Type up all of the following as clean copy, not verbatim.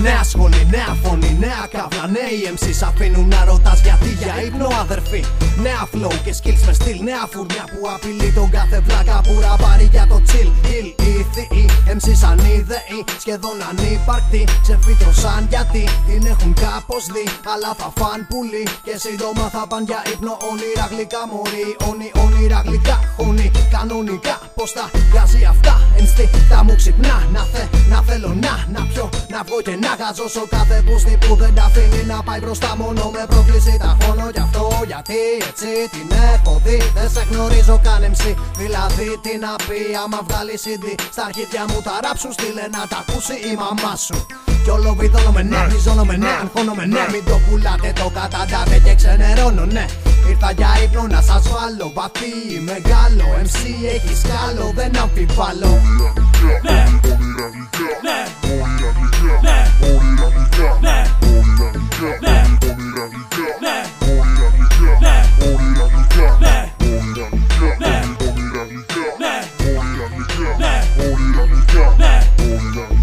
Νέα σχολή, νέα φωνή, νέα καύλα. Νέοι MCs αφήνουν να ρωτάς γιατί για ύπνο αδερφή. Νέα flow και skills με στυλ. Νέα φουρνιά που απειλεί τον κάθε βλάκα που ραπάρει για το chill. Ηλίθιοι MCs ανίδεοι, σχεδόν ανύπαρκτοι. Ξεφύτρωσαν γιατί την έχουν κάπως δει. Αλλά θα φαν πουλί και σύντομα θα παν για ύπνο. Όνειρα γλυκά μωρί, όνειρα γλυκά χωνί. Κανονικά πως τα βγάζει αυτά. Ενστικτα μου ξυπνά να θέλω να πιω, να βγω και να γαζώσω κάθε πούστη που δεν τα αφήνει να πάει μπροστά μόνο με πρόκληση. Τα χώνω γι' αυτό γιατί έτσι την έχω δει. Δεν σε γνωρίζω καν MC, δηλαδή τι να πει άμα βγάλει CD. Στα αρχίδια μου τα ράψουν, στείλε να τα ακούσει η μαμά σου. Κι όλο βιδώνω με ναι, βριζώνω με ναι, αγχώνω με ναι. Μην το πουλάτε, το καταντάτε και ξενερώνω ναι. Ήρθα για ύπνο να σας βάλω, βαθύ μεγάλο MC έχει σκάλο, δεν αμφιβάλλω. Ναι, όνειρα γλυκά, ναι, όνειρα γλυκά, ναι, όνειρα γλυκά, ναι, όνειρα γλυκά, ναι, όνειρα γλυκά, ναι, όνειρα γλυκά, ναι, όνειρα γλυκά, ναι, όνειρα γλυκά, ναι, όνειρα γλυκά, ναι, όνειρα γλυκά, ναι, όνειρα γλυκά, ναι, όνειρα γλυκά, ναι, όνειρα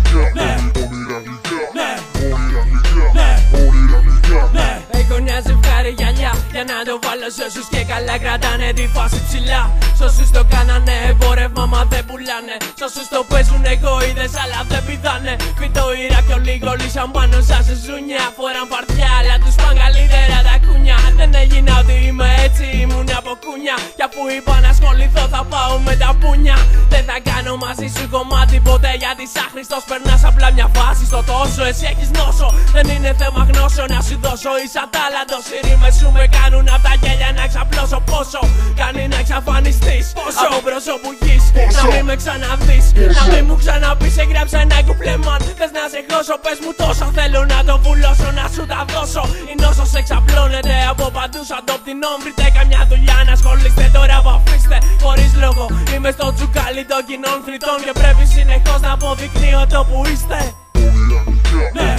γλυκά, ναι, όνειρα γλυκά, ναι, όνειρα γλυκά, ναι. Έχω μια ζευγάρι γυαλιά για να το βάλω σε όσους και καλά κρατάνε τη φάση ψηλά. Σ' όσους το κάνανε εμπόρευμα μα δεν πουλάνε. Σ' όσους το παίζουν εγωίδες αλλά δεν πηδάνε. Φυτό ήρα κι όλοι κολλήσαν πάνω σαν σε ζουνιά. Φοράν παρτιά αλλά τους παν καλύτερα τα κούνια. Δεν έγινα ότι είμαι έτσι, ήμουν από κούνια. Κι αφού είπα να ασχοληθώ θα πάω με τα πούνια. Δεν θα κάνω μαζί σου κομμάτι ποτέ γιατί σαν Χριστός περνάς απλά μια φάση στο τόσο. Εσύ έχεις νόσο, δεν είναι θέμα γνώσεων να σου δώσω. Είσαι ατάλλαντος, οι ρήμες σου με κάνουν απ' τα γέλια να ξαπλώσω. Πόσο κάνει να εξαφανιστείς από πρόσωπου γης, να μην με ξαναδείς, να μην μου ξαναπείς έγραψα ένα κουπλεμάν. Θες να σε χώσω, πες μου τόσο θέλω να το βουλώσω, να σου τα δώσω. Η νόσος εξαπλώνεται από παντού σαν το πτηνό. Βρείτε καμιά δουλειά να ασχολείστε τώρα που αφήστε. Χωρίς λόγο είμαι στο τσουκάλι των κοινών θρητών και πρέπει συνεχώς να αποδεικνύω το που είστε. Όνειρα γλυκά, ναι.